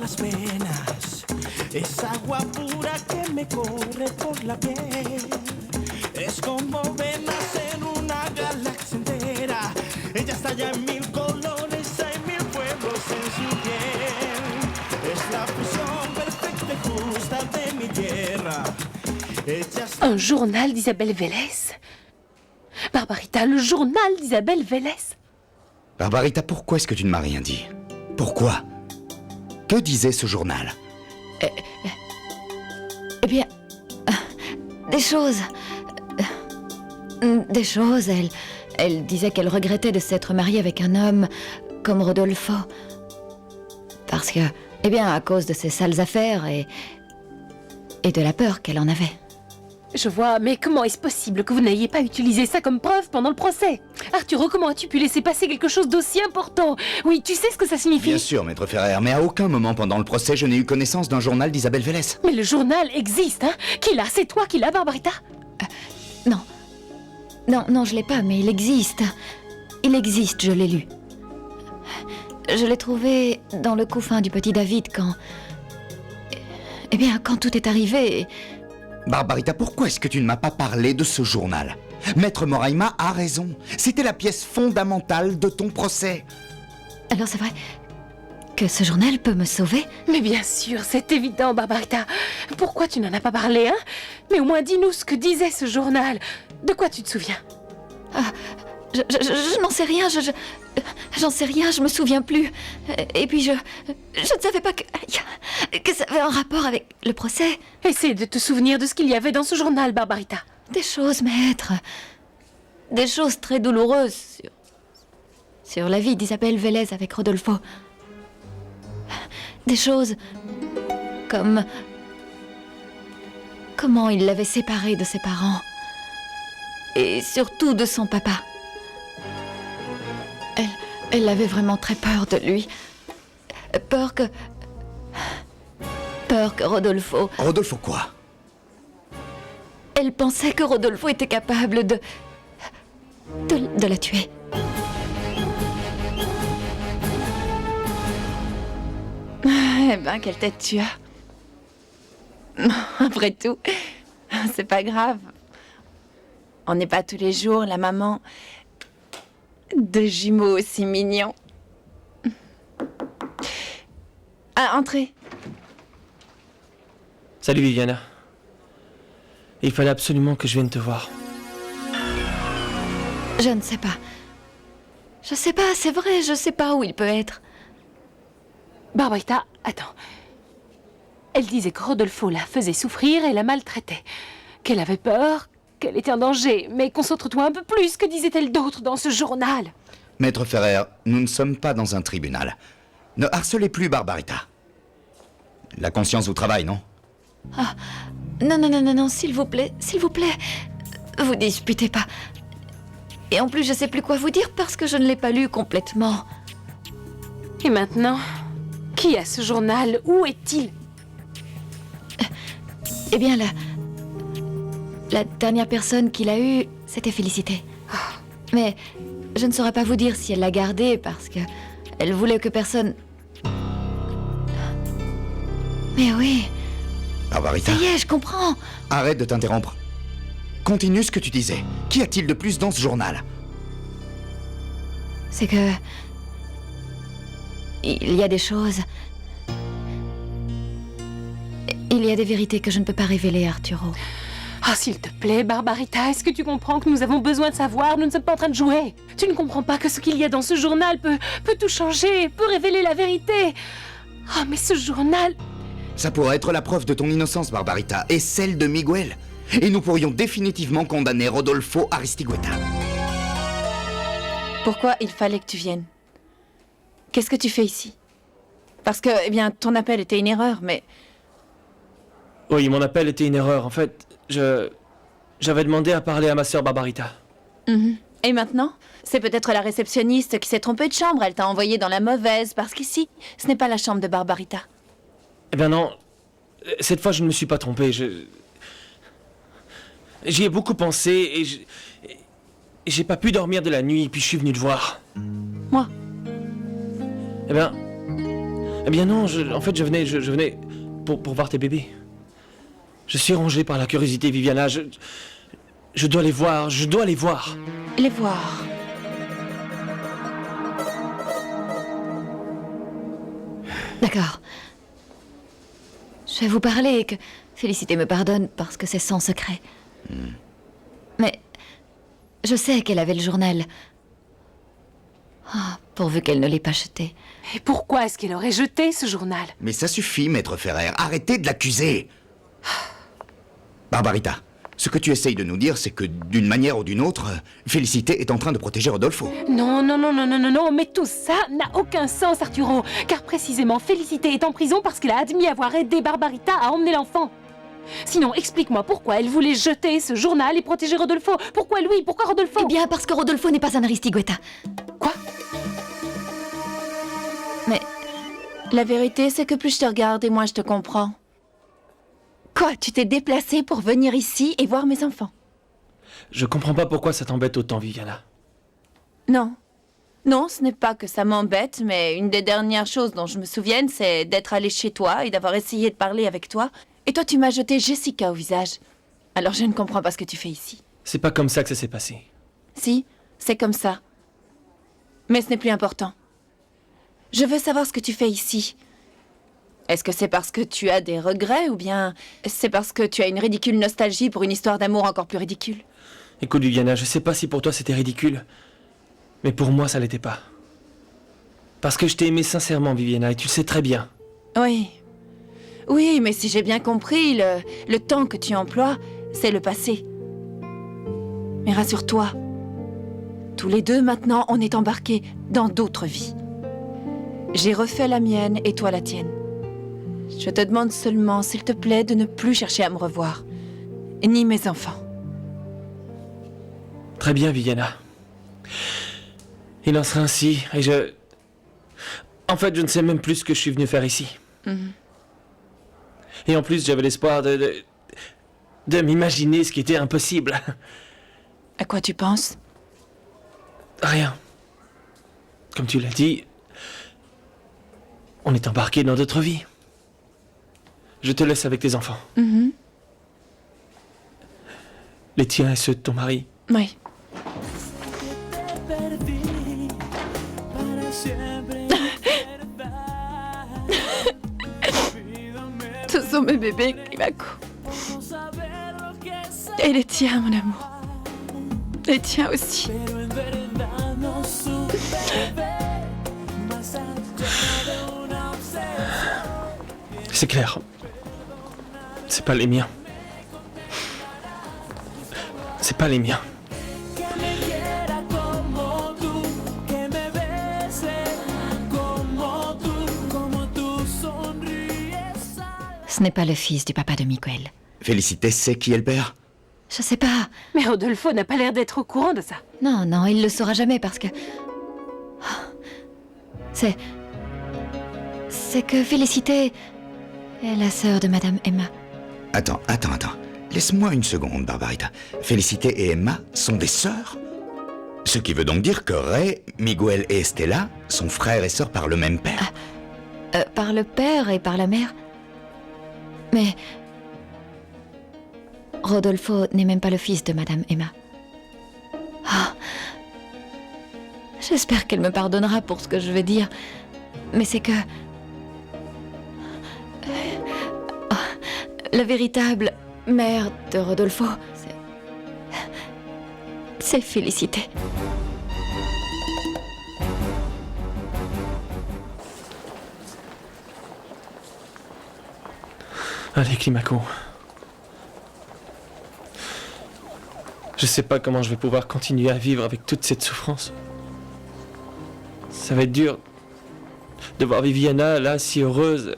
las venas. Es agua pura que me corre por la piel. Es como venas en una galaxia entera. Ella estalla en mil colores, hay mil pueblos en su piel. Es la fusión perfecta y justa de mi tierra. Un journal d'Isabelle Vélez. Barbarita, le journal d'Isabelle Vélez. Barbarita, pourquoi est-ce que tu ne m'as rien dit? Pourquoi? Que disait ce journal? Eh bien, des choses. Des choses, elle disait qu'elle regrettait de s'être mariée avec un homme comme Rodolfo. Parce que, eh bien, à cause de ses sales affaires et de la peur qu'elle en avait. Je vois, mais comment est-ce possible que vous n'ayez pas utilisé ça comme preuve pendant le procès? Arturo, comment as-tu pu laisser passer quelque chose d'aussi important? Oui, tu sais ce que ça signifie? Bien sûr, maître Ferrer, mais à aucun moment pendant le procès, je n'ai eu connaissance d'un journal d'Isabelle Vélez. Mais le journal existe, hein? Qui l'a? C'est toi qui l'as, Barbarita? Non. Non, je l'ai pas, mais il existe. Il existe, je l'ai lu. Je l'ai trouvé dans le couffin du petit David quand... Eh bien, quand tout est arrivé... Barbarita, pourquoi est-ce que tu ne m'as pas parlé de ce journal? Maître Moraima a raison. C'était la pièce fondamentale de ton procès. Alors c'est vrai que ce journal peut me sauver? Mais bien sûr, c'est évident, Barbarita. Pourquoi tu n'en as pas parlé, hein? Mais au moins dis-nous ce que disait ce journal. De quoi tu te souviens? Je n'en sais rien, j'en sais rien, je me souviens plus. Et puis je ne savais pas que ça avait un rapport avec le procès. Essaie de te souvenir de ce qu'il y avait dans ce journal, Barbarita. Des choses, maître. Des choses très douloureuses sur la vie d'Isabelle Vélez avec Rodolfo. Des choses comme... comment il l'avait séparée de ses parents. Et surtout de son papa. Elle avait vraiment très peur de lui. Peur que Rodolfo... Rodolfo quoi? Elle pensait que Rodolfo était capable de la tuer. Eh ben, quelle tête tu as. Après tout, c'est pas grave. On n'est pas tous les jours la maman de jumeaux aussi mignons. Ah, entrez. Salut Viviana. Il fallait absolument que je vienne te voir. Je ne sais pas. Je sais pas, c'est vrai, je sais pas où il peut être. Barbarita, attends. Elle disait que Rodolfo la faisait souffrir et la maltraitait. Qu'elle avait peur, qu'elle était en danger. Mais concentre-toi un peu plus. Que disait-elle d'autre dans ce journal? Maître Ferrer, nous ne sommes pas dans un tribunal. Ne harcelez plus Barbarita. La conscience vous travaille, non? Ah, non, s'il vous plaît, vous disputez pas. Et en plus, je sais plus quoi vous dire parce que je ne l'ai pas lu complètement. Et maintenant, qui a ce journal? Où est-il? Eh bien, la dernière personne qui l'a eu, c'était Félicité. Mais je ne saurais pas vous dire si elle l'a gardé parce que elle voulait que personne... Mais oui... Barbarita... Ça y est, je comprends. Arrête de t'interrompre. Continue ce que tu disais. Qu'y a-t-il de plus dans ce journal? C'est que... il y a des choses... Il y a des vérités que je ne peux pas révéler, Arturo. Ah, s'il te plaît, Barbarita, est-ce que tu comprends que nous avons besoin de savoir? Nous ne sommes pas en train de jouer. Tu ne comprends pas que ce qu'il y a dans ce journal peut tout changer, peut révéler la vérité. Ah, mais ce journal... Ça pourrait être la preuve de ton innocence, Barbarita, et celle de Miguel. Et nous pourrions définitivement condamner Rodolfo Aristigueta. Pourquoi il fallait que tu viennes? Qu'est-ce que tu fais ici? Parce que, eh bien, ton appel était une erreur, mais... Oui, mon appel était une erreur. En fait, j'avais demandé à parler à ma sœur Barbarita. Et maintenant? C'est peut-être la réceptionniste qui s'est trompée de chambre. Elle t'a envoyé dans la mauvaise, parce qu'ici, ce n'est pas la chambre de Barbarita. Eh bien non, cette fois je ne me suis pas trompé. J'y ai beaucoup pensé et j'ai pas pu dormir de la nuit, puis je suis venu te voir. Moi? Eh bien, Eh bien non, en fait, je venais pour voir tes bébés. Je suis rongé par la curiosité, Viviana. Je dois les voir, je dois les voir. Les voir. D'accord. Je vais vous parler et que Félicité me pardonne parce que c'est son secret. Mais je sais qu'elle avait le journal. Ah, pourvu qu'elle ne l'ait pas jeté. Et pourquoi est-ce qu'elle aurait jeté ce journal? Mais ça suffit, maître Ferrer. Arrêtez de l'accuser. Barbarita, ce que tu essayes de nous dire, c'est que d'une manière ou d'une autre, Félicité est en train de protéger Rodolfo. Non, mais tout ça n'a aucun sens, Arturo. Car précisément, Félicité est en prison parce qu'elle a admis avoir aidé Barbarita à emmener l'enfant. Sinon, explique-moi pourquoi elle voulait jeter ce journal et protéger Rodolfo. Pourquoi lui? Pourquoi Rodolfo? Eh bien, parce que Rodolfo n'est pas un Aristigueta. Quoi? Mais La vérité, c'est que plus je te regarde et moins je te comprends. Quoi, tu t'es déplacé pour venir ici et voir mes enfants? Je comprends pas pourquoi ça t'embête autant, Viviana. Non. Non, ce n'est pas que ça m'embête, mais une des dernières choses dont je me souvienne, c'est d'être allée chez toi et d'avoir essayé de parler avec toi. Et toi, tu m'as jeté Jessica au visage. Alors je ne comprends pas ce que tu fais ici. C'est pas comme ça que ça s'est passé. Si, c'est comme ça. Mais ce n'est plus important. Je veux savoir ce que tu fais ici. Est-ce que c'est parce que tu as des regrets ou bien c'est parce que tu as une ridicule nostalgie pour une histoire d'amour encore plus ridicule? Écoute, Viviana, je sais pas si pour toi c'était ridicule, mais pour moi ça l'était pas. Parce que je t'ai aimé sincèrement, Viviana, et tu le sais très bien. Oui. Oui, mais si j'ai bien compris, le temps que tu emploies, c'est le passé. Mais rassure-toi, tous les deux maintenant, on est embarqués dans d'autres vies. J'ai refait la mienne et toi la tienne. Je te demande seulement, s'il te plaît, de ne plus chercher à me revoir. Ni mes enfants. Très bien, Viviana. Il en sera ainsi, et je... En fait, je ne sais même plus ce que je suis venu faire ici. Et en plus, j'avais l'espoir de m'imaginer ce qui était impossible. À quoi tu penses? Rien. Comme tu l'as dit, on est embarqué dans d'autres vies. Je te laisse avec tes enfants. Les tiens et ceux de ton mari. Oui. Ce sont mes bébés, Climaco. Et les tiens, mon amour. Les tiens aussi. C'est clair. C'est pas les miens. C'est pas les miens. ce n'est pas le fils du papa de Miguel. Félicité sait qui est le père? Je sais pas. Mais Rodolfo n'a pas l'air d'être au courant de ça. Non, il le saura jamais parce que... C'est que Félicité est la sœur de Madame Emma. Attends. Laisse-moi une seconde, Barbarita. Félicité et Emma sont des sœurs? Ce qui veut donc dire que Ray, Miguel et Estella sont frères et sœurs par le même père. Par le père et par la mère. Mais... Rodolfo n'est même pas le fils de Madame Emma. Ah. J'espère qu'elle me pardonnera pour ce que je vais dire. Mais c'est que... La véritable mère de Rodolfo, c'est Félicité. Allez, Climaco. Je sais pas comment je vais pouvoir continuer à vivre avec toute cette souffrance. Ça va être dur de voir Viviana là, si heureuse,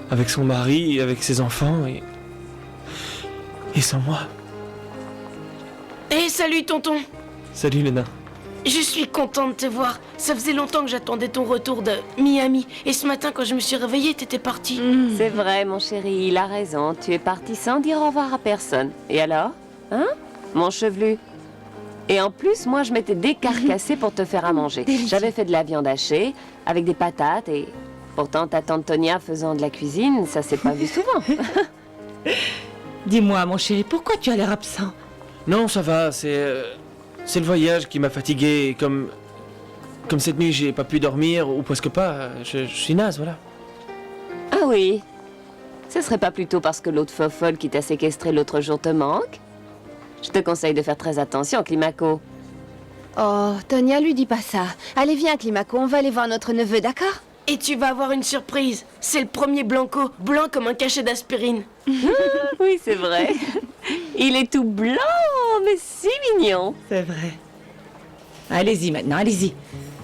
avec son mari, avec ses enfants et sans moi. Hé, salut tonton. Salut les nains. Je suis content de te voir. Ça faisait longtemps que j'attendais ton retour de Miami. Et ce matin, quand je me suis réveillée, t'étais parti. C'est vrai, mon chéri, il a raison. Tu es parti sans dire au revoir à personne. Et alors? Hein? Mon chevelu. Et en plus, moi, je m'étais décarcassée pour te faire à manger. J'avais fait de la viande hachée, avec des patates et... Pourtant, ta tante Tonia faisant de la cuisine, ça s'est pas vu souvent. Dis-moi, mon chéri, pourquoi tu as l'air absent? Non, ça va, c'est le voyage qui m'a fatigué. Comme cette nuit, j'ai pas pu dormir, ou presque pas. Je suis naze, voilà. Ah oui. Ce serait pas plutôt parce que l'autre fofolle qui t'a séquestré l'autre jour te manque? Je te conseille de faire très attention, Climaco. Oh, Tonia, lui dis pas ça. Allez, viens, Climaco, on va aller voir notre neveu, d'accord? Et tu vas avoir une surprise. C'est le premier Blanco, blanc comme un cachet d'aspirine. Oui, c'est vrai. Il est tout blanc, mais si mignon. C'est vrai. Allez-y maintenant, allez-y.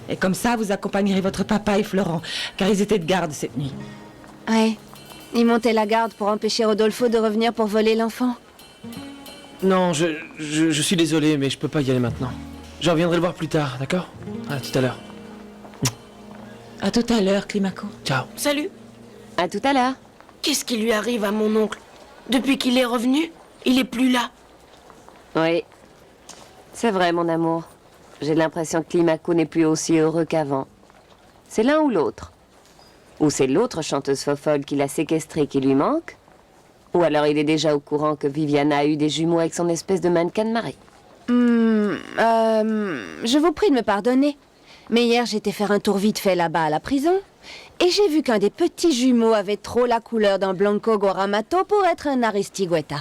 Et comme ça, vous accompagnerez votre papa et Florent, car ils étaient de garde cette nuit. Ouais. Ils montaient la garde pour empêcher Rodolfo de revenir pour voler l'enfant. Non, je suis désolé, mais je peux pas y aller maintenant. Je reviendrai le voir plus tard, d'accord? À tout à l'heure. À tout à l'heure, Climaco. Ciao. Salut. À tout à l'heure. Qu'est-ce qui lui arrive à mon oncle? Depuis qu'il est revenu, il est plus là. Oui. C'est vrai, mon amour. J'ai l'impression que Climaco n'est plus aussi heureux qu'avant. C'est l'un ou l'autre. Ou c'est l'autre chanteuse fofolle qui l'a séquestré qui lui manque. Ou alors il est déjà au courant que Viviana a eu des jumeaux avec son espèce de mannequin de mari. Je vous prie de me pardonner. Mais hier, j'étais faire un tour vite fait là-bas à la prison. Et j'ai vu qu'un des petits jumeaux avait trop la couleur d'un Blanco Guaramato pour être un Aristigueta.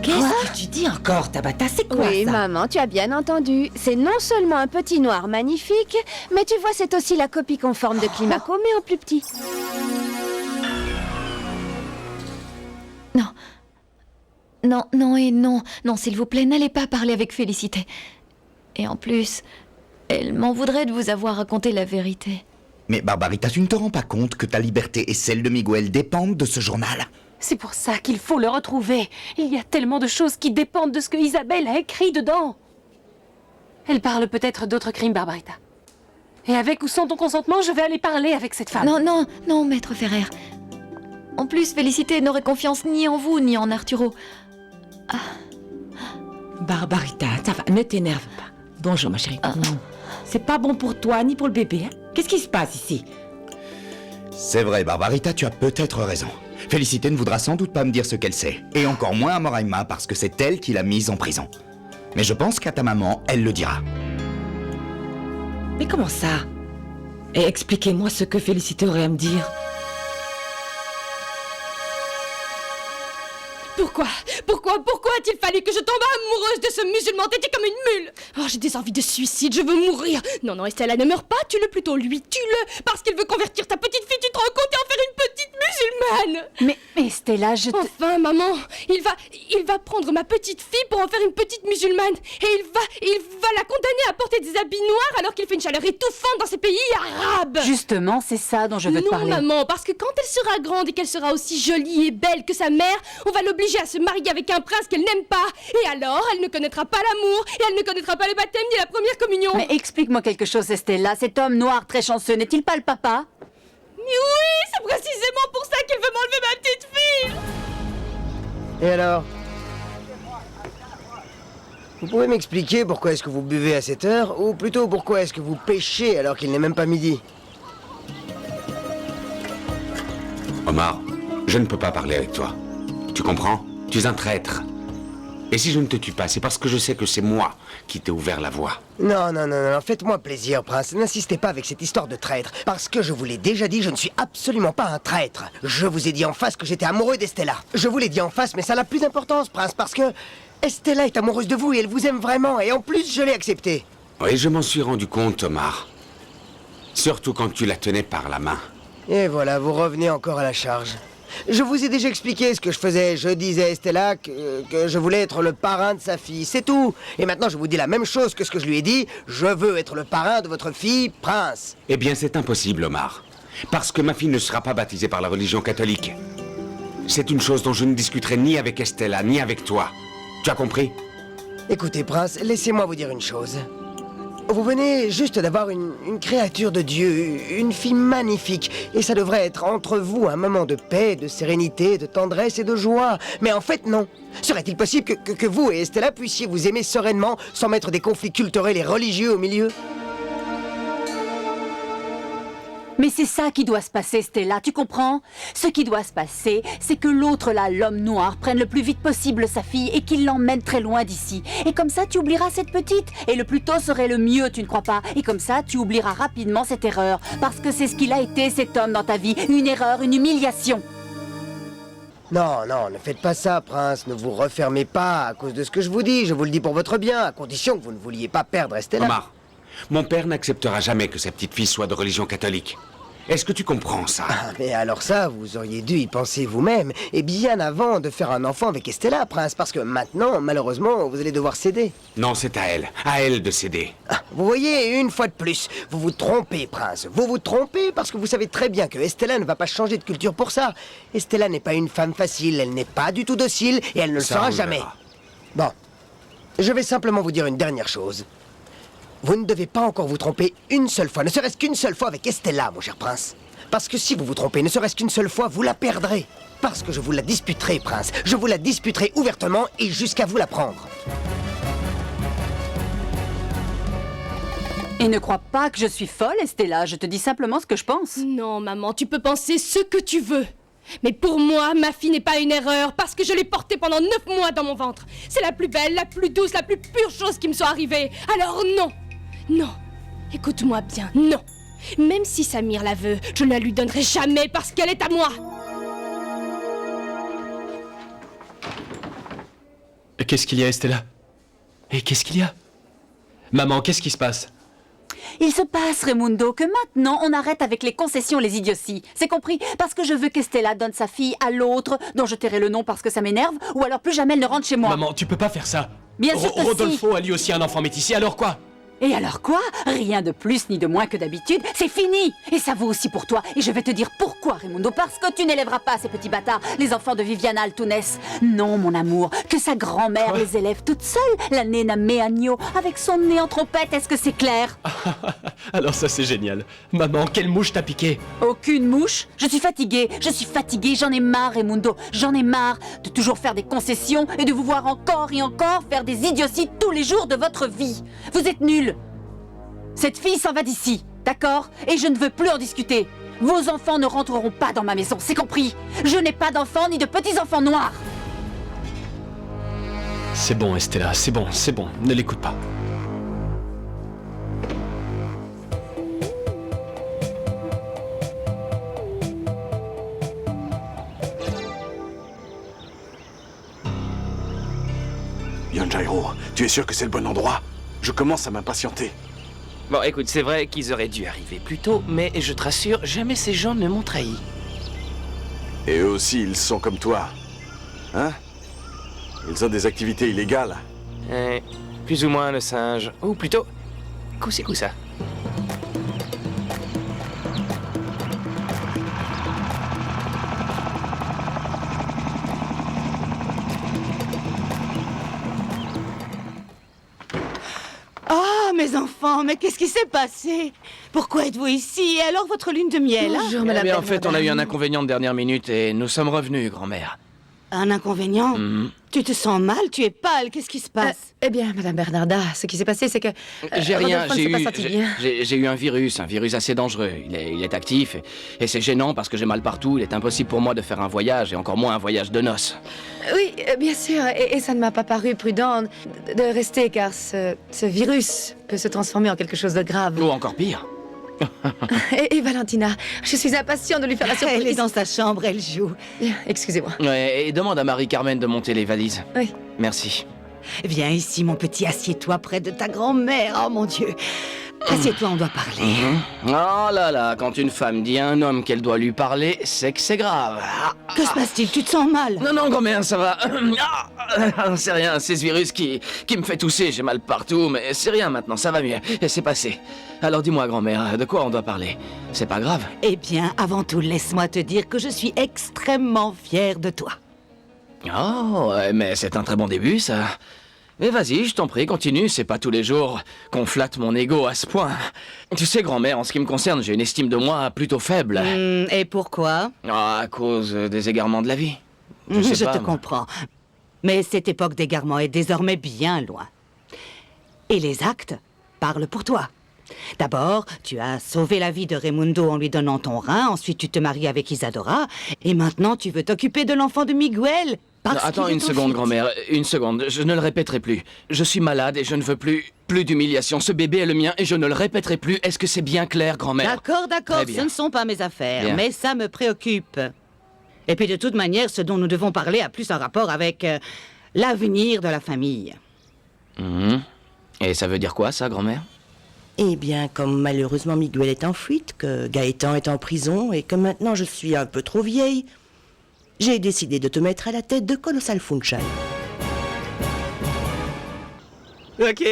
Qu'est-ce que tu dis encore, Tabata? C'est quoi Oui, ça? maman, tu as bien entendu. C'est non seulement un petit noir magnifique, mais tu vois, c'est aussi la copie conforme de Climaco, mais en plus petit. Non. Non, non et non. Non, s'il vous plaît, n'allez pas parler avec Félicité. Et en plus, elle m'en voudrait de vous avoir raconté la vérité. Mais Barbarita, tu ne te rends pas compte que ta liberté et celle de Miguel dépendent de ce journal? C'est pour ça qu'il faut le retrouver. Il y a tellement de choses qui dépendent de ce que Isabelle a écrit dedans. Elle parle peut-être d'autres crimes, Barbarita. Et avec ou sans ton consentement, je vais aller parler avec cette femme. Non, non, non, maître Ferrer. En plus, Félicité n'aurait confiance ni en vous, ni en Arturo. Barbarita, ça va, ne t'énerve pas. Bonjour, ma chérie. C'est pas bon pour toi, ni pour le bébé, hein? Qu'est-ce qui se passe ici? C'est vrai, Barbarita, tu as peut-être raison. Félicité ne voudra sans doute pas me dire ce qu'elle sait. Et encore moins à Moraima, parce que c'est elle qui l'a mise en prison. Mais je pense qu'à ta maman, elle le dira. Mais comment ça? Et expliquez-moi ce que Félicité aurait à me dire. Pourquoi a-t-il fallu que je tombe amoureuse de ce musulman? T'étais comme une mule. Oh, j'ai des envies de suicide, je veux mourir. Non, Estella, ne meurs pas, tue-le plutôt, lui, tue-le. Parce qu'il veut convertir ta petite fille, tu te rends compte, et en faire une petite musulmane. Mais Stella, je te... Enfin, maman, il va prendre ma petite fille pour en faire une petite musulmane. Et il va la condamner à porter des habits noirs alors qu'il fait une chaleur étouffante dans ces pays arabes. Justement, c'est ça dont je veux te parler. Non, maman, parce que quand elle sera grande et qu'elle sera aussi jolie et belle que sa mère, on va l'obliger à se marier avec un prince qu'elle n'aime pas. Et alors, elle ne connaîtra pas l'amour, et elle ne connaîtra pas le baptême ni la première communion. Mais explique-moi quelque chose, Estella. Cet homme noir très chanceux, n'est-il pas le papa? Mais oui, c'est précisément pour ça qu'il veut m'enlever ma petite fille. Et alors? Vous pouvez m'expliquer pourquoi est-ce que vous buvez à cette heure, ou plutôt pourquoi est-ce que vous pêchez alors qu'il n'est même pas midi? Omar, je ne peux pas parler avec toi. Tu comprends? Tu es un traître. Et si je ne te tue pas, c'est parce que je sais que c'est moi qui t'ai ouvert la voie. Non, faites-moi plaisir, prince. N'insistez pas avec cette histoire de traître. Parce que je vous l'ai déjà dit, je ne suis absolument pas un traître. Je vous ai dit en face que j'étais amoureux d'Estella. Je vous l'ai dit en face, mais ça n'a plus d'importance, prince, parce que Estella est amoureuse de vous et elle vous aime vraiment. Et en plus, je l'ai accepté. Oui, je m'en suis rendu compte, Omar. Surtout quand tu la tenais par la main. Et voilà, vous revenez encore à la charge. Je vous ai déjà expliqué ce que je faisais. Je disais à Estella que je voulais être le parrain de sa fille, c'est tout. Et maintenant, je vous dis la même chose que ce que je lui ai dit. Je veux être le parrain de votre fille, prince. Eh bien, c'est impossible, Omar. Parce que ma fille ne sera pas baptisée par la religion catholique. C'est une chose dont je ne discuterai ni avec Estella, ni avec toi. Tu as compris? Écoutez, prince, laissez-moi vous dire une chose. Vous venez juste d'avoir une créature de Dieu, une fille magnifique, et ça devrait être entre vous un moment de paix, de sérénité, de tendresse et de joie. Mais en fait, non. Serait-il possible que vous et Estella puissiez vous aimer sereinement sans mettre des conflits culturels et religieux au milieu? Mais c'est ça qui doit se passer, Stella, tu comprends? Ce qui doit se passer, c'est que l'autre là, l'homme noir, prenne le plus vite possible sa fille et qu'il l'emmène très loin d'ici. Et comme ça, tu oublieras cette petite. Et le plus tôt serait le mieux, tu ne crois pas? Et comme ça, tu oublieras rapidement cette erreur. Parce que c'est ce qu'il a été, cet homme, dans ta vie. Une erreur, une humiliation. Non, non, ne faites pas ça, prince. Ne vous refermez pas à cause de ce que je vous dis. Je vous le dis pour votre bien, à condition que vous ne vouliez pas perdre Estella. Omar, mon père n'acceptera jamais que sa petite fille soit de religion catholique. Est-ce que tu comprends ça? Mais alors ça, vous auriez dû y penser vous-même, et bien avant de faire un enfant avec Estella, prince, parce que maintenant, malheureusement, vous allez devoir céder. Non, c'est à elle de céder. Vous voyez, une fois de plus, vous vous trompez, prince. Vous vous trompez parce que vous savez très bien que Estella ne va pas changer de culture pour ça. Estella n'est pas une femme facile, elle n'est pas du tout docile, et elle ne le sera jamais. Bon, je vais simplement vous dire une dernière chose. Vous ne devez pas encore vous tromper une seule fois, ne serait-ce qu'une seule fois avec Estella, mon cher prince. Parce que si vous vous trompez, ne serait-ce qu'une seule fois, vous la perdrez. Parce que je vous la disputerai, prince. Je vous la disputerai ouvertement et jusqu'à vous la prendre. Et ne crois pas que je suis folle, Estella. Je te dis simplement ce que je pense. Non, maman, tu peux penser ce que tu veux. Mais pour moi, ma fille n'est pas une erreur parce que je l'ai portée pendant 9 mois dans mon ventre. C'est la plus belle, la plus douce, la plus pure chose qui me soit arrivée. Alors non, non, écoute-moi bien, non. Même si Samir la veut, je ne la lui donnerai jamais parce qu'elle est à moi. Qu'est-ce qu'il y a, Estella? Et qu'est-ce qu'il y a? Maman, qu'est-ce qui se passe? Il se passe, Raimundo, que maintenant on arrête avec les concessions, les idioties. C'est compris? Parce que je veux qu'Estella donne sa fille à l'autre, dont je tairai le nom parce que ça m'énerve, ou alors plus jamais elle ne rentre chez moi. Maman, tu peux pas faire ça. Bien sûr que si. Rodolfo a lui aussi un enfant métissé, alors quoi? Et alors quoi? Rien de plus ni de moins que d'habitude, c'est fini. Et ça vaut aussi pour toi. Et je vais te dire pourquoi, Raimundo. Parce que tu n'élèveras pas ces petits bâtards, les enfants de Viviana Altunes. Non, mon amour, que sa grand-mère les élève toute seule, la nena Meagno, avec son nez en trompette, est-ce que c'est clair? Alors ça c'est génial. Maman, quelle mouche t'a piqué? Aucune mouche. Je suis fatiguée, j'en ai marre, Raimundo. J'en ai marre de toujours faire des concessions et de vous voir encore et encore faire des idioties tous les jours de votre vie. Vous êtes nuls. Cette fille s'en va d'ici, d'accord? Et je ne veux plus en discuter. Vos enfants ne rentreront pas dans ma maison, c'est compris? Je n'ai pas d'enfants ni de petits-enfants noirs. C'est bon, Estella, c'est bon, ne l'écoute pas. Yanjairo, tu es sûr que c'est le bon endroit? Je commence à m'impatienter. Bon, écoute, c'est vrai qu'ils auraient dû arriver plus tôt, mais je te rassure, jamais ces gens ne m'ont trahi. Et eux aussi, ils sont comme toi. Hein? Ils ont des activités illégales. Plus ou moins le singe. Ou plutôt, c'est ça. Oh, mes enfants, mais qu'est-ce qui s'est passé? Pourquoi êtes-vous ici? Et alors votre lune de miel? Bonjour, madame. En fait, on a eu un inconvénient de dernière minute et nous sommes revenus, grand-mère. Un inconvénient? Tu te sens mal? Tu es pâle? Qu'est-ce qui se passe? Eh bien, madame Bernarda, ce qui s'est passé, c'est que... J'ai rien, j'ai eu un virus assez dangereux. Il est actif et c'est gênant parce que j'ai mal partout. Il est impossible pour moi de faire un voyage et encore moins un voyage de noces. Oui, bien sûr, et ça ne m'a pas paru prudent de rester car ce virus peut se transformer en quelque chose de grave. Ou encore pire. Et Valentina, je suis impatient de lui faire la surprise. Elle est dans sa chambre, elle joue. Bien, excusez-moi. Ouais, et demande à Marie-Carmen de monter les valises. Oui. Merci. Viens ici, mon petit, assieds-toi près de ta grand-mère. Oh mon Dieu. Assieds-toi, on doit parler. Oh là là, quand une femme dit à un homme qu'elle doit lui parler, c'est que c'est grave. Que se passe-t-il? Tu te sens mal? Non, grand-mère, ça va. C'est rien, c'est ce virus qui me fait tousser. J'ai mal partout, mais c'est rien maintenant, ça va mieux. Et c'est passé. Alors dis-moi, grand-mère, de quoi on doit parler? C'est pas grave? Eh bien, avant tout, laisse-moi te dire que je suis extrêmement fière de toi. Oh, mais c'est un très bon début, ça. Mais vas-y, je t'en prie, continue, c'est pas tous les jours qu'on flatte mon ego à ce point. Tu sais, grand-mère, en ce qui me concerne, j'ai une estime de moi plutôt faible. Et pourquoi? À cause des égarements de la vie. Je te comprends. Mais cette époque d'égarement est désormais bien loin. Et les actes parlent pour toi. D'abord, tu as sauvé la vie de Raimundo en lui donnant ton rein, ensuite tu te maries avec Isadora, et maintenant tu veux t'occuper de l'enfant de Miguel. Attends une seconde, grand-mère, une seconde, je ne le répéterai plus. Je suis malade et je ne veux plus d'humiliation. Ce bébé est le mien et je ne le répéterai plus. Est-ce que c'est bien clair, grand-mère? D'accord, ce ne sont pas mes affaires, Bien. mais ça me préoccupe. Et puis de toute manière, ce dont nous devons parler a plus un rapport avec l'avenir de la famille. Et ça veut dire quoi, ça, grand-mère? Eh bien, comme malheureusement Miguel est en fuite, que Gaëtan est en prison et que maintenant je suis un peu trop vieille, j'ai décidé de te mettre à la tête de Colossal Funchal. Ok,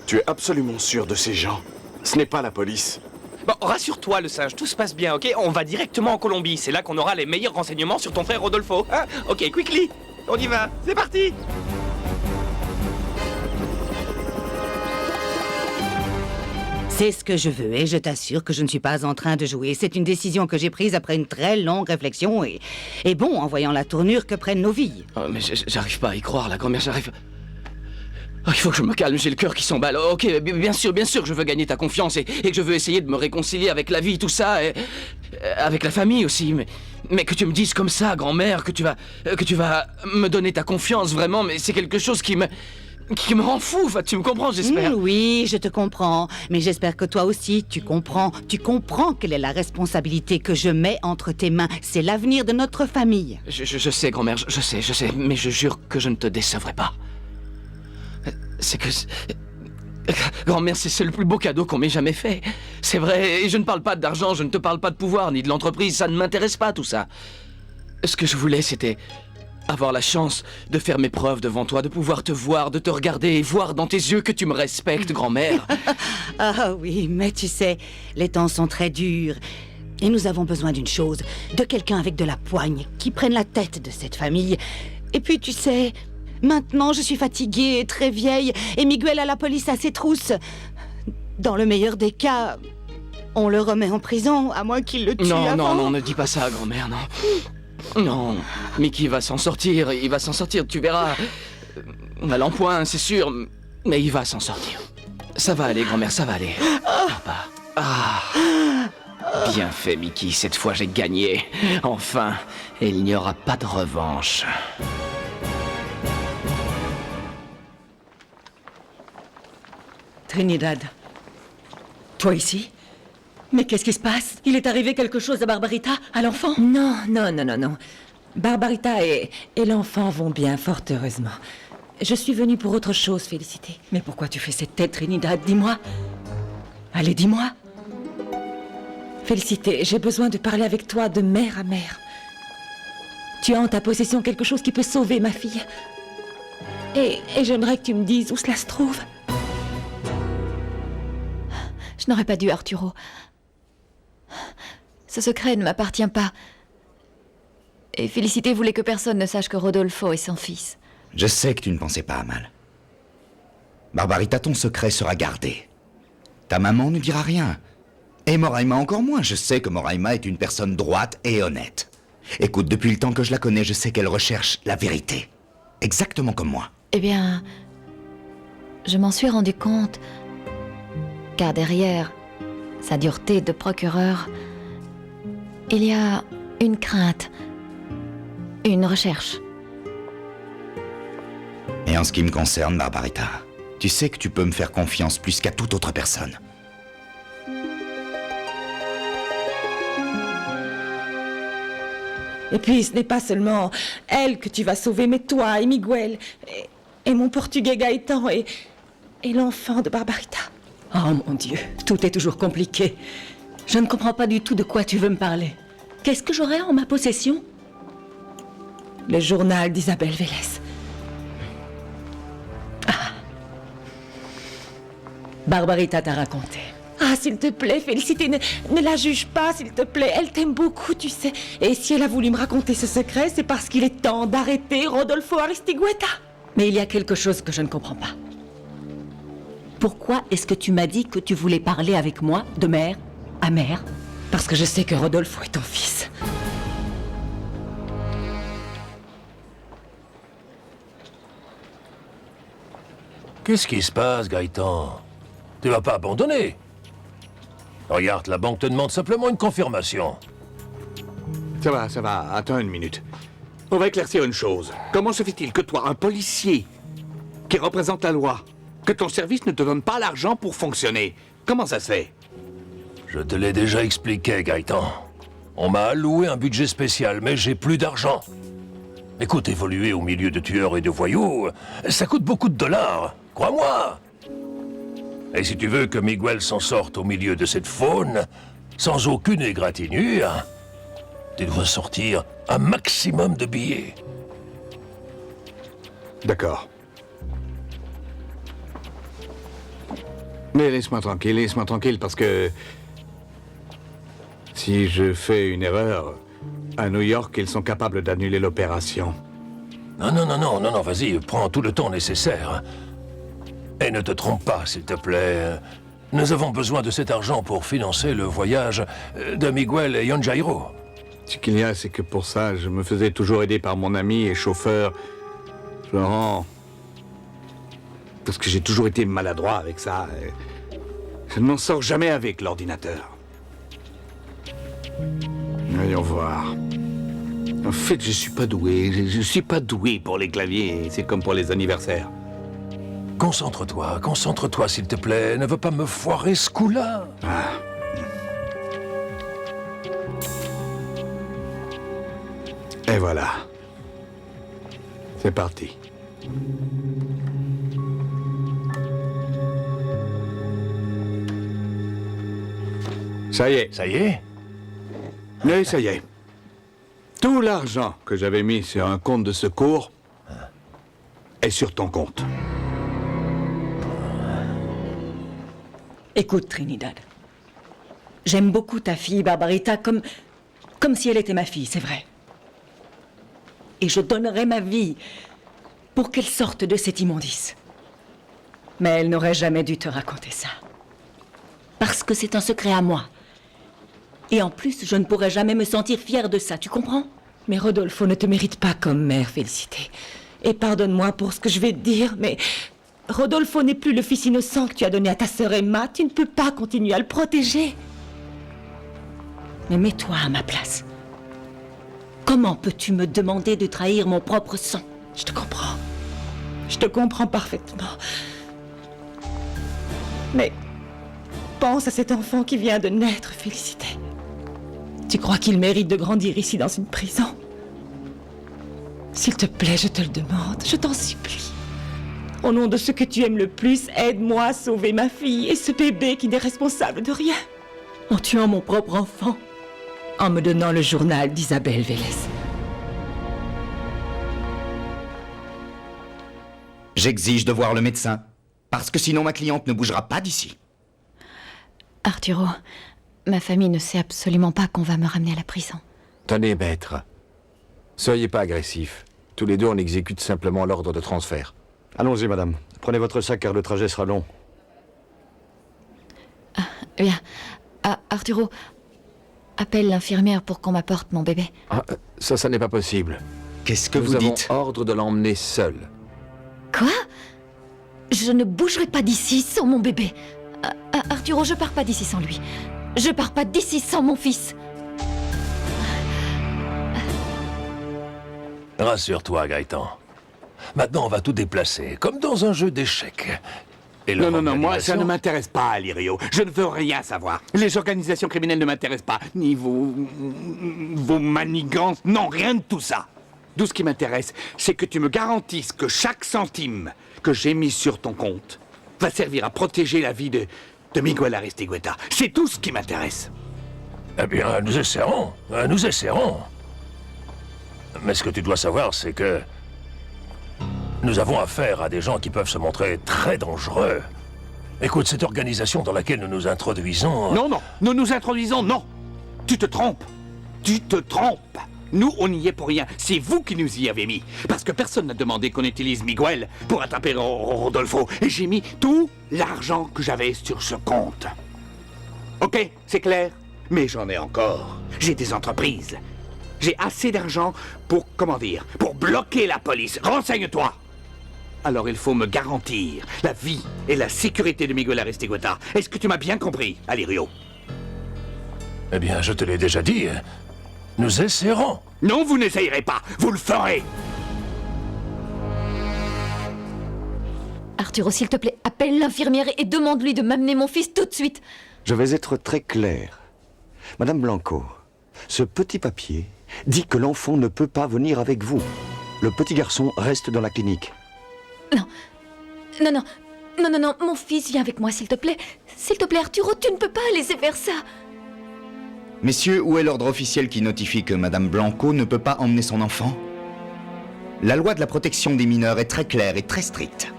Tu es absolument sûr de ces gens? Ce n'est pas la police. Bon, rassure-toi, le singe, tout se passe bien, ok? On va directement en Colombie, c'est là qu'on aura les meilleurs renseignements sur ton frère Rodolfo. Hein? Ok, quickly, on y va, c'est parti! C'est ce que je veux et je t'assure que je ne suis pas en train de jouer. C'est une décision que j'ai prise après une très longue réflexion et bon, en voyant la tournure que prennent nos vies. Oh, mais j'arrive pas à y croire, la grand-mère, j'arrive... Oh, il faut que je me calme, j'ai le cœur qui s'emballe. Ok, bien sûr que je veux gagner ta confiance et que je veux essayer de me réconcilier avec la vie, tout ça, et avec la famille aussi. Mais que tu me dises comme ça, grand-mère, que tu vas me donner ta confiance, vraiment, mais c'est quelque chose qui me rend fou, enfin, tu me comprends, j'espère. Oui, je te comprends, mais j'espère que toi aussi, tu comprends quelle est la responsabilité que je mets entre tes mains. C'est l'avenir de notre famille. Je sais, grand-mère, je sais, mais je jure que je ne te décevrai pas. C'est que... Grand-mère, c'est le plus beau cadeau qu'on m'ait jamais fait. C'est vrai, et je ne parle pas d'argent, je ne te parle pas de pouvoir, ni de l'entreprise, ça ne m'intéresse pas, tout ça. Ce que je voulais, c'était... avoir la chance de faire mes preuves devant toi, de pouvoir te voir, de te regarder et voir dans tes yeux que tu me respectes, grand-mère. Ah oui, mais tu sais, les temps sont très durs. Et nous avons besoin d'une chose, de quelqu'un avec de la poigne, qui prenne la tête de cette famille. Et puis, tu sais, maintenant je suis fatiguée et très vieille, et Miguel a la police à ses trousses. Dans le meilleur des cas, on le remet en prison, à moins qu'il le tue avant. Non, ne dis pas ça, grand-mère, non. Non, Mickey va s'en sortir, tu verras. À l'empoint, c'est sûr, mais il va s'en sortir. Ça va aller, grand-mère, ça va aller. Papa. Ah. Bien fait, Mickey, cette fois j'ai gagné. Enfin, et il n'y aura pas de revanche. Trinidad, toi ici? Mais qu'est-ce qui se passe? Il est arrivé quelque chose à Barbarita, à l'enfant? Non. Barbarita et l'enfant vont bien, fort heureusement. Je suis venue pour autre chose, Félicité. Mais pourquoi tu fais cette tête, Trinidad? Dis-moi. Allez, dis-moi. Félicité, j'ai besoin de parler avec toi de mère à mère. Tu as en ta possession quelque chose qui peut sauver ma fille. Et j'aimerais que tu me dises où cela se trouve. Je n'aurais pas dû, Arturo. Ce secret ne m'appartient pas. Et Félicité voulait que personne ne sache que Rodolfo est son fils. Je sais que tu ne pensais pas à mal. Barbarita, ton secret sera gardé. Ta maman ne dira rien. Et Moraima encore moins. Je sais que Moraima est une personne droite et honnête. Écoute, depuis le temps que je la connais, je sais qu'elle recherche la vérité. Exactement comme moi. Eh bien, je m'en suis rendu compte, car derrière sa dureté de procureur, il y a une crainte, une recherche. Et en ce qui me concerne, Barbarita, tu sais que tu peux me faire confiance plus qu'à toute autre personne. Et puis, ce n'est pas seulement elle que tu vas sauver, mais toi et Miguel, et mon portugais Gaëtan, et l'enfant de Barbarita. Oh mon Dieu, tout est toujours compliqué. Je ne comprends pas du tout de quoi tu veux me parler. Qu'est-ce que j'aurais en ma possession? Le journal d'Isabelle Vélez. Barbarita t'a raconté. Ah, s'il te plaît, Félicité, ne la juge pas, s'il te plaît. Elle t'aime beaucoup, tu sais. Et si elle a voulu me raconter ce secret, c'est parce qu'il est temps d'arrêter Rodolfo Aristigueta. Mais il y a quelque chose que je ne comprends pas. Pourquoi est-ce que tu m'as dit que tu voulais parler avec moi de mère à mère? Parce que je sais que Rodolfo est ton fils. Qu'est-ce qui se passe, Gaëtan? Tu vas pas abandonner. Regarde, la banque te demande simplement une confirmation. Ça va, attends une minute. On va éclaircir une chose. Comment se fait-il que toi, un policier qui représente la loi, que ton service ne te donne pas l'argent pour fonctionner? Comment ça se fait? Je te l'ai déjà expliqué, Gaëtan. On m'a alloué un budget spécial, mais j'ai plus d'argent. Écoute, évoluer au milieu de tueurs et de voyous, ça coûte beaucoup de dollars, crois-moi. Et si tu veux que Miguel s'en sorte au milieu de cette faune, sans aucune égratignure, tu dois sortir un maximum de billets. D'accord. Mais laisse-moi tranquille, parce que... si je fais une erreur, à New York, ils sont capables d'annuler l'opération. Non, vas-y, prends tout le temps nécessaire. Et ne te trompe pas, s'il te plaît. Nous avons besoin de cet argent pour financer le voyage de Miguel et Yonjairo. Ce qu'il y a, c'est que pour ça, je me faisais toujours aider par mon ami et chauffeur, Florent. Parce que j'ai toujours été maladroit avec ça. Je ne m'en sors jamais avec l'ordinateur. Voyons voir. En fait, je suis pas doué. Je suis pas doué pour les claviers. C'est comme pour les anniversaires. Concentre-toi, s'il te plaît. Ne veux pas me foirer ce coup-là. Ah. Et voilà. C'est parti. Ça y est. Ça y est? Oui, ça y est. Tout l'argent que j'avais mis sur un compte de secours est sur ton compte. Écoute, Trinidad. J'aime beaucoup ta fille, Barbarita, comme si elle était ma fille, c'est vrai. Et je donnerais ma vie pour qu'elle sorte de cette immondice. Mais elle n'aurait jamais dû te raconter ça. Parce que c'est un secret à moi. Et en plus, je ne pourrais jamais me sentir fière de ça, tu comprends? Mais Rodolfo ne te mérite pas comme mère, Félicité. Et pardonne-moi pour ce que je vais te dire, mais Rodolfo n'est plus le fils innocent que tu as donné à ta sœur Emma. Tu ne peux pas continuer à le protéger. Mais mets-toi à ma place. Comment peux-tu me demander de trahir mon propre sang? Je te comprends. Je te comprends parfaitement. Mais pense à cet enfant qui vient de naître, Félicité. Tu crois qu'il mérite de grandir ici dans une prison? S'il te plaît, je te le demande, je t'en supplie. Au nom de ce que tu aimes le plus, aide-moi à sauver ma fille et ce bébé qui n'est responsable de rien. En tuant mon propre enfant. En me donnant le journal d'Isabelle Vélez. J'exige de voir le médecin, parce que sinon ma cliente ne bougera pas d'ici. Arturo, ma famille ne sait absolument pas qu'on va me ramener à la prison. Tenez, maître. Soyez pas agressif. Tous les deux, on exécute simplement l'ordre de transfert. Allons-y, madame. Prenez votre sac car le trajet sera long. Bien. Arturo, appelle l'infirmière pour qu'on m'apporte mon bébé. Ah, ça n'est pas possible. Qu'est-ce que vous dites? Nous avons ordre de l'emmener seul. Quoi? Je ne bougerai pas d'ici sans mon bébé. Arturo, je pars pas d'ici sans lui. Je pars pas d'ici sans mon fils. Rassure-toi, Gaëtan. Maintenant, on va tout déplacer, comme dans un jeu d'échecs. Non, moi, ça ne m'intéresse pas, Lirio. Je ne veux rien savoir. Les organisations criminelles ne m'intéressent pas, ni vos manigances, non, rien de tout ça. Tout ce qui m'intéresse, c'est que tu me garantisses que chaque centime que j'ai mis sur ton compte va servir à protéger la vie de Miguel Aristigüeta. C'est tout ce qui m'intéresse. Eh bien, nous essaierons. Mais ce que tu dois savoir, c'est que nous avons affaire à des gens qui peuvent se montrer très dangereux. Écoute, cette organisation dans laquelle nous nous introduisons... Non, nous nous introduisons, non. Tu te trompes. Nous, on n'y est pour rien. C'est vous qui nous y avez mis. Parce que personne n'a demandé qu'on utilise Miguel pour attraper Rodolfo. Et j'ai mis tout l'argent que j'avais sur ce compte. Ok, c'est clair. Mais j'en ai encore. J'ai des entreprises. J'ai assez d'argent pour, pour bloquer la police. Renseigne-toi. alors il faut me garantir la vie et la sécurité de Miguel Aristeguieta. Est-ce que tu m'as bien compris? Allez, Rio. Eh bien, je te l'ai déjà dit. Nous essaierons. Non, vous n'essayerez pas. Vous le ferez. Arturo, s'il te plaît, appelle l'infirmière et demande-lui de m'amener mon fils tout de suite. Je vais être très clair. Madame Blanco, ce petit papier dit que l'enfant ne peut pas venir avec vous. Le petit garçon reste dans la clinique. Non, mon fils, viens avec moi, s'il te plaît. S'il te plaît, Arturo, tu ne peux pas laisser faire ça. Messieurs, où est l'ordre officiel qui notifie que Madame Blanco ne peut pas emmener son enfant? La loi de la protection des mineurs est très claire et très stricte.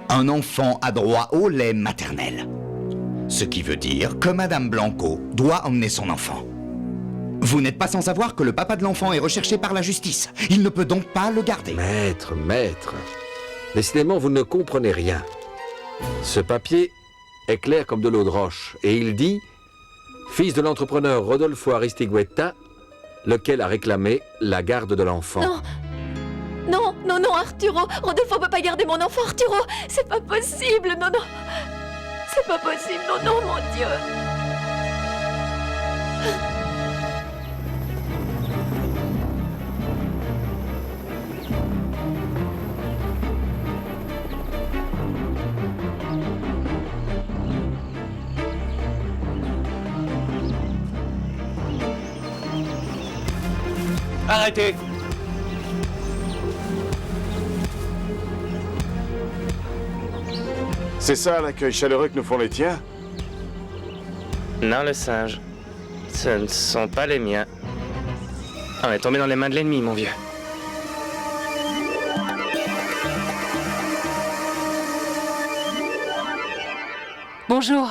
Un enfant a droit au lait maternel. Ce qui veut dire que Madame Blanco doit emmener son enfant. Vous n'êtes pas sans savoir que le papa de l'enfant est recherché par la justice. Il ne peut donc pas le garder. Maître, décidément, vous ne comprenez rien. Ce papier est clair comme de l'eau de roche, et il dit « Fils de l'entrepreneur Rodolfo Aristeguieta, lequel a réclamé la garde de l'enfant. » Non, Arturo, Rodolfo peut pas garder mon enfant, Arturo. C'est pas possible, non. C'est pas possible, non, mon Dieu. Arrêtez! C'est ça l'accueil chaleureux que nous font les tiens? Non, le singe. Ce ne sont pas les miens. On est tombé dans les mains de l'ennemi, mon vieux. Bonjour.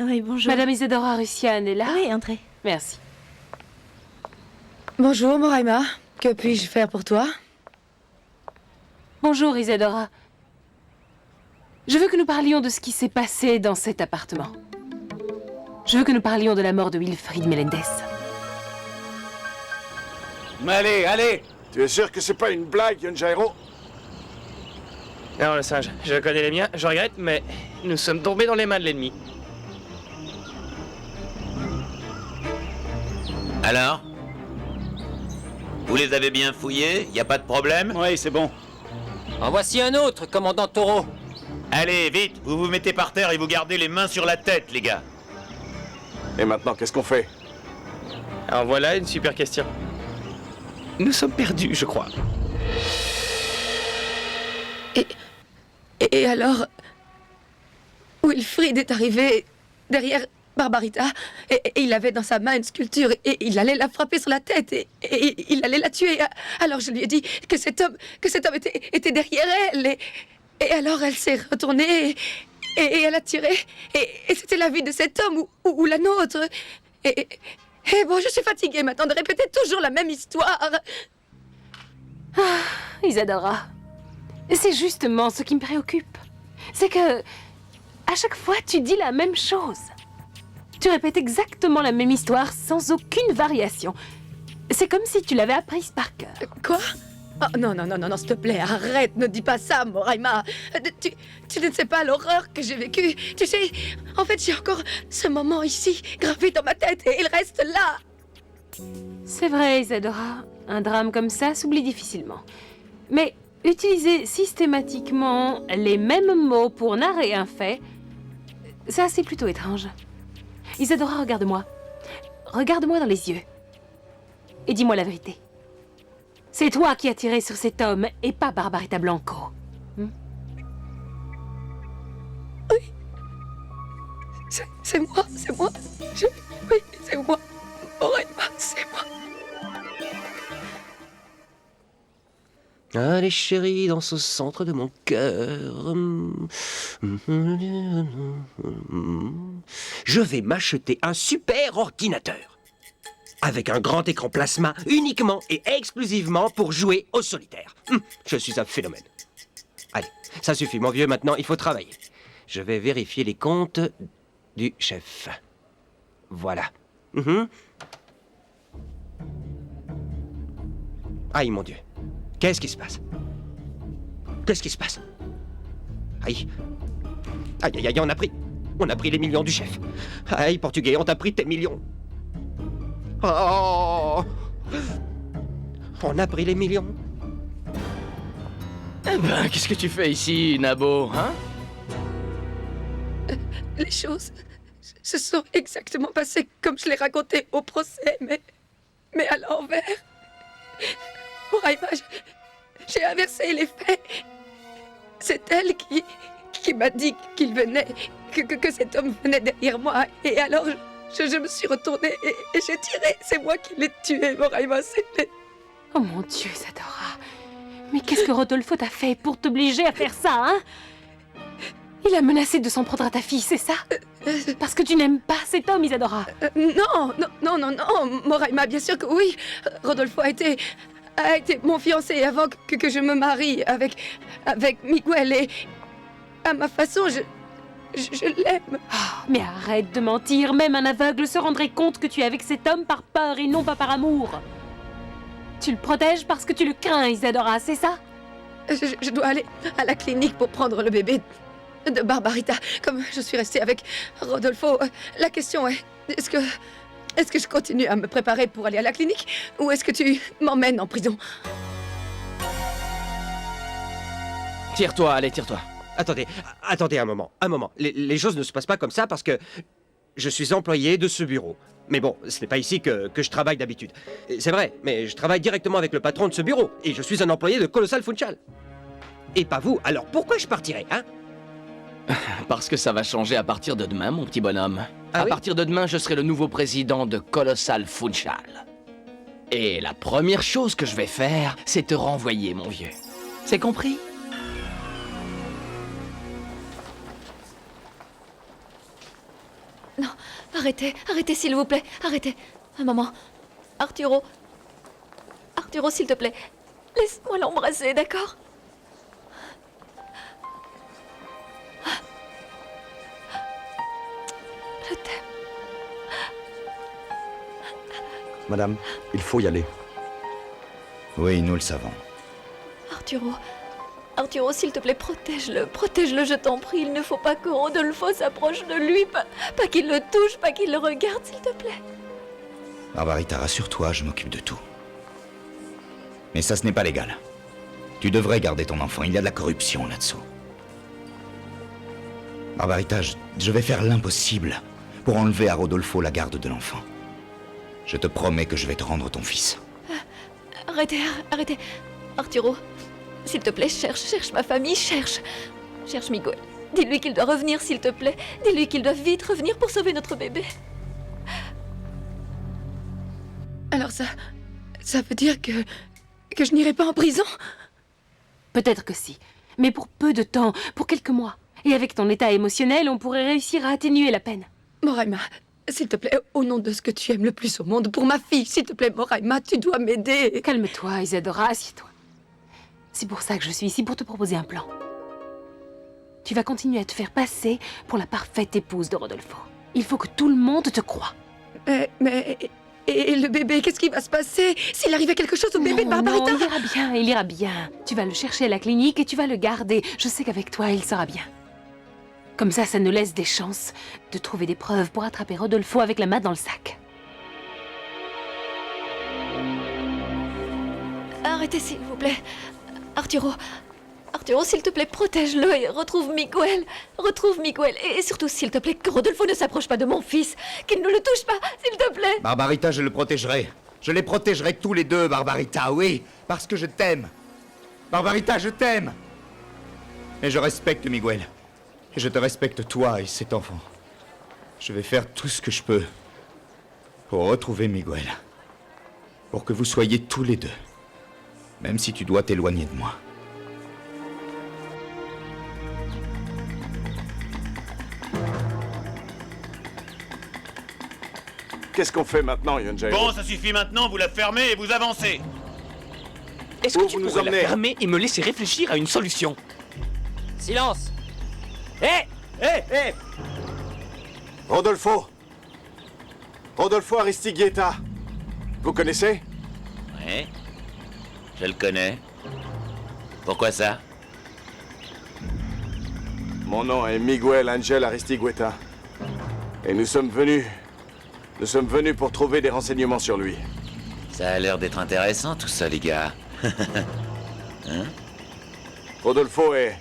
Oui, bonjour. Madame Isadora Russian est là? Oui, entrez. Merci. Bonjour, Moraima. Que puis-je faire pour toi? Bonjour, Isadora. Je veux que nous parlions de ce qui s'est passé dans cet appartement. Je veux que nous parlions de la mort de Wilfrid Melendez. Mais allez! Tu es sûr que c'est pas une blague, Yonjairo? Non, le singe, je connais les miens, je regrette, mais nous sommes tombés dans les mains de l'ennemi. Alors? Vous les avez bien fouillés? Y a pas de problème? Oui, c'est bon. En voici un autre, commandant Taureau. Allez, vite, vous vous mettez par terre et vous gardez les mains sur la tête, les gars. Et maintenant, qu'est-ce qu'on fait? Alors voilà une super question. Nous sommes perdus, je crois. Et alors, Wilfrid est arrivé derrière Barbarita et il avait dans sa main une sculpture et il allait la frapper sur la tête et il allait la tuer. Alors je lui ai dit que cet homme était derrière elle et alors elle s'est retournée et elle a tiré et c'était la vie de cet homme ou la nôtre. Et bon, je suis fatiguée maintenant de répéter toujours la même histoire. Ah, Isadora, c'est justement ce qui me préoccupe. C'est que, à chaque fois, tu dis la même chose. Tu répètes exactement la même histoire sans aucune variation. C'est comme si tu l'avais apprise par cœur. Quoi? Oh, non, s'il te plaît, arrête, ne dis pas ça, Moraima. Tu ne sais pas l'horreur que j'ai vécue. Tu sais, en fait, j'ai encore ce moment ici, gravé dans ma tête, et il reste là. C'est vrai, Isadora. Un drame comme ça s'oublie difficilement. Mais utiliser systématiquement les mêmes mots pour narrer un fait, ça, c'est plutôt étrange. Isadora, regarde-moi. Regarde-moi dans les yeux. Et dis-moi la vérité. C'est toi qui as tiré sur cet homme et pas Barbarita Blanco. Oui. C'est moi. Oui, c'est moi. Moraima, c'est moi. Allez chérie, dans ce centre de mon cœur. Je vais m'acheter un super ordinateur. Avec un grand écran plasma uniquement et exclusivement pour jouer au solitaire. Je suis un phénomène. Allez, ça suffit mon vieux, maintenant il faut travailler. Je vais vérifier les comptes du chef. Voilà. Aïe mon Dieu. Qu'est-ce qui se passe? Qu'est-ce qui se passe? Aïe. Aïe, aïe, aïe, on a pris les millions du chef. Aïe, portugais, on t'a pris tes millions. Oh. On a pris les millions. Eh ben, qu'est-ce que tu fais ici, Nabo, hein? Les choses se sont exactement passées comme je l'ai raconté au procès, mais à l'envers. Moraima, j'ai inversé les faits. C'est elle qui m'a dit qu'il venait, que cet homme venait derrière moi. Et alors, je me suis retournée et j'ai tiré. C'est moi qui l'ai tué, Moraima. Oh mon Dieu, Isadora. Mais qu'est-ce que Rodolfo t'a fait pour t'obliger à faire ça, hein? Il a menacé de s'en prendre à ta fille, c'est ça? Parce que tu n'aimes pas cet homme, Isadora. Non, Moraima, bien sûr que oui. Rodolfo a été mon fiancé avant que je me marie avec Miguel et à ma façon, je l'aime. Oh, mais arrête de mentir, même un aveugle se rendrait compte que tu es avec cet homme par peur et non pas par amour. Tu le protèges parce que tu le crains, Isadora, c'est ça? Je dois aller à la clinique pour prendre le bébé de Barbarita. Comme je suis restée avec Rodolfo, la question est, est-ce que je continue à me préparer pour aller à la clinique ou est-ce que tu m'emmènes en prison? Tire-toi, allez, tire-toi. Attendez un moment. Les choses ne se passent pas comme ça parce que je suis employé de ce bureau. Mais bon, ce n'est pas ici que je travaille d'habitude. C'est vrai, mais je travaille directement avec le patron de ce bureau et je suis un employé de Colossal Funchal. Et pas vous, alors pourquoi je partirais, hein? Parce que ça va changer à partir de demain, mon petit bonhomme. À partir de demain, je serai le nouveau président de Colossal Funchal. Et la première chose que je vais faire, c'est te renvoyer, mon vieux. C'est compris? Non, arrêtez, s'il vous plaît, arrêtez. Un moment. Arturo, s'il te plaît, laisse-moi l'embrasser, d'accord? Je t'aime. Madame, il faut y aller. Oui, nous le savons. Arturo, s'il te plaît, protège-le, je t'en prie. Il ne faut pas que Rodolfo s'approche de lui, pas qu'il le touche, pas qu'il le regarde, s'il te plaît. Barbarita, rassure-toi, je m'occupe de tout. Mais ça, ce n'est pas légal. Tu devrais garder ton enfant, il y a de la corruption là-dessous. Barbarita, je vais faire l'impossible pour enlever à Rodolfo la garde de l'enfant. Je te promets que je vais te rendre ton fils. Arrêtez. Arturo, s'il te plaît, cherche ma famille, cherche Miguel. Dis-lui qu'il doit revenir, s'il te plaît. Dis-lui qu'il doit vite revenir pour sauver notre bébé. Alors ça veut dire que je n'irai pas en prison? Peut-être que si, mais pour peu de temps, pour quelques mois. Et avec ton état émotionnel, on pourrait réussir à atténuer la peine. Moraima, s'il te plaît, au nom de ce que tu aimes le plus au monde, pour ma fille, s'il te plaît, Moraima, tu dois m'aider. Calme-toi, Isadora, assieds-toi. C'est pour ça que je suis ici, pour te proposer un plan. Tu vas continuer à te faire passer pour la parfaite épouse de Rodolfo. Il faut que tout le monde te croie. Mais et le bébé, qu'est-ce qui va se passer s'il arrivait quelque chose au bébé de Barbarita? Non, il ira bien. Tu vas le chercher à la clinique et tu vas le garder. Je sais qu'avec toi, il sera bien. Comme ça nous laisse des chances de trouver des preuves pour attraper Rodolfo avec la main dans le sac. Arrêtez, s'il vous plaît. Arturo, s'il te plaît, protège-le et retrouve Miguel. Et surtout, s'il te plaît, que Rodolfo ne s'approche pas de mon fils. Qu'il ne le touche pas, s'il te plaît. Barbarita, je le protégerai. Je les protégerai tous les deux, Barbarita, oui. Parce que je t'aime. Barbarita, je t'aime. Et je respecte Miguel. Et je te respecte toi et cet enfant. Je vais faire tout ce que je peux pour retrouver Miguel. Pour que vous soyez tous les deux. Même si tu dois t'éloigner de moi. Qu'est-ce qu'on fait maintenant, Yonjairo? Bon, ça suffit maintenant, vous la fermez et vous avancez. Est-ce que tu pourrais la fermer et me laisser réfléchir à une solution? Silence! Hé Rodolfo Aristigueta. Vous connaissez? Ouais. Je le connais. Pourquoi ça? Mon nom est Miguel Angel Aristigueta. Et nous sommes venus pour trouver des renseignements sur lui. Ça a l'air d'être intéressant tout ça, les gars. Hein? Rodolfo est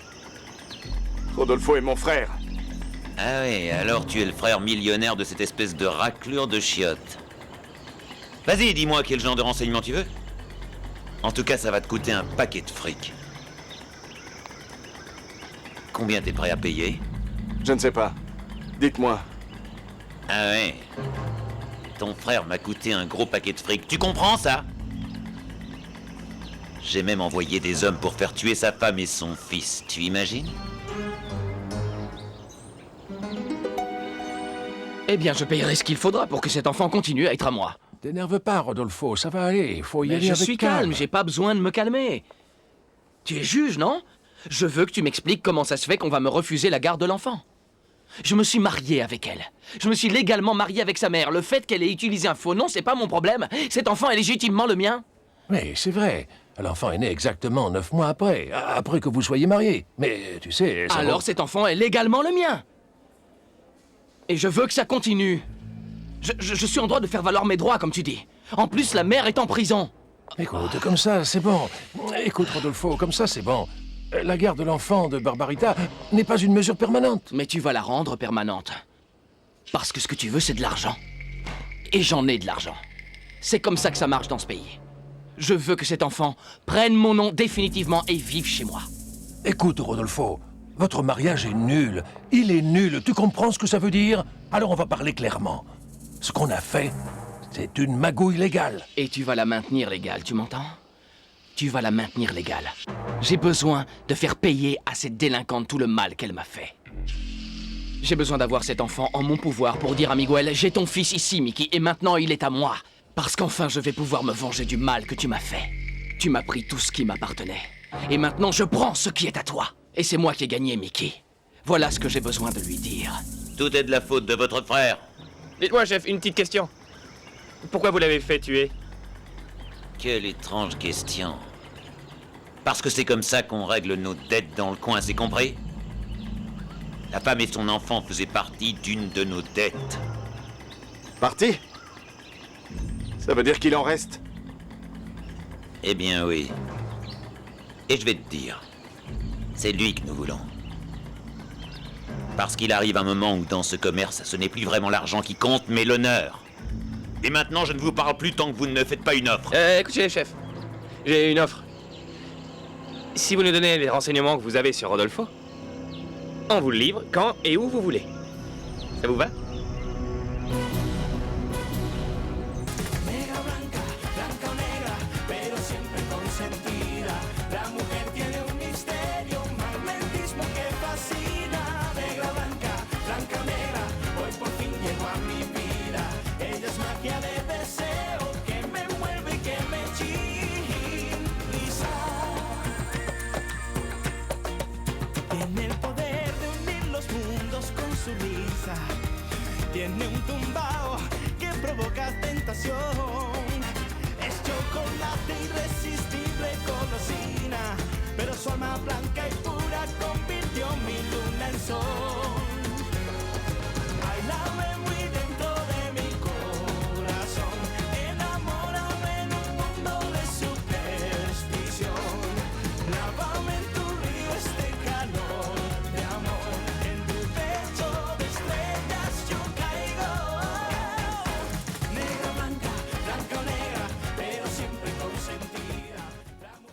mon frère. Ah oui, alors tu es le frère millionnaire de cette espèce de raclure de chiottes. Vas-y, dis-moi quel genre de renseignements tu veux. En tout cas, ça va te coûter un paquet de fric. Combien t'es prêt à payer? Je ne sais pas. Dites-moi. Ah ouais. Ton frère m'a coûté un gros paquet de fric. Tu comprends ça? J'ai même envoyé des hommes pour faire tuer sa femme et son fils. Tu imagines? Eh bien, je payerai ce qu'il faudra pour que cet enfant continue à être à moi. T'énerve pas, Rodolfo, ça va aller. Il faut y aller Je avec suis calme, j'ai pas besoin de me calmer. Tu es juge, non? Je veux que tu m'expliques comment ça se fait qu'on va me refuser la garde de l'enfant. Je me suis marié avec elle. Je me suis légalement marié avec sa mère. Le fait qu'elle ait utilisé un faux nom, c'est pas mon problème. Cet enfant est légitimement le mien. Oui, c'est vrai. L'enfant est né exactement 9 mois après que vous soyez mariés. Mais tu sais... Alors cet enfant est légalement le mien. Et je veux que ça continue. Je suis en droit de faire valoir mes droits, comme tu dis. En plus, la mère est en prison. Écoute, comme ça, c'est bon. Écoute, Rodolfo, comme ça, c'est bon. La garde de l'enfant de Barbarita n'est pas une mesure permanente. Mais tu vas la rendre permanente. Parce que ce que tu veux, c'est de l'argent. Et j'en ai de l'argent. C'est comme ça que ça marche dans ce pays. Je veux que cet enfant prenne mon nom définitivement et vive chez moi. Écoute, Rodolfo, votre mariage est nul. Il est nul. Tu comprends ce que ça veut dire? Alors on va parler clairement. Ce qu'on a fait, c'est une magouille légale. Et tu vas la maintenir légale, tu m'entends? Tu vas la maintenir légale. J'ai besoin de faire payer à cette délinquante tout le mal qu'elle m'a fait. J'ai besoin d'avoir cet enfant en mon pouvoir pour dire à Miguel, j'ai ton fils ici, Mickey, et maintenant il est à moi. Parce qu'enfin je vais pouvoir me venger du mal que tu m'as fait. Tu m'as pris tout ce qui m'appartenait. Et maintenant je prends ce qui est à toi. Et c'est moi qui ai gagné, Mickey. Voilà ce que j'ai besoin de lui dire. Tout est de la faute de votre frère. Dites-moi, chef, une petite question. Pourquoi vous l'avez fait tuer? Quelle étrange question. Parce que c'est comme ça qu'on règle nos dettes dans le coin, c'est compris? La femme et son enfant faisaient partie d'une de nos dettes. Parti? Ça veut dire qu'il en reste? Eh bien oui. Et je vais te dire, c'est lui que nous voulons. Parce qu'il arrive un moment où dans ce commerce, ce n'est plus vraiment l'argent qui compte, mais l'honneur. Et maintenant, je ne vous parle plus tant que vous ne me faites pas une offre. Écoutez, chef, j'ai une offre. Si vous nous donnez les renseignements que vous avez sur Rodolfo, on vous le livre quand et où vous voulez. Ça vous va?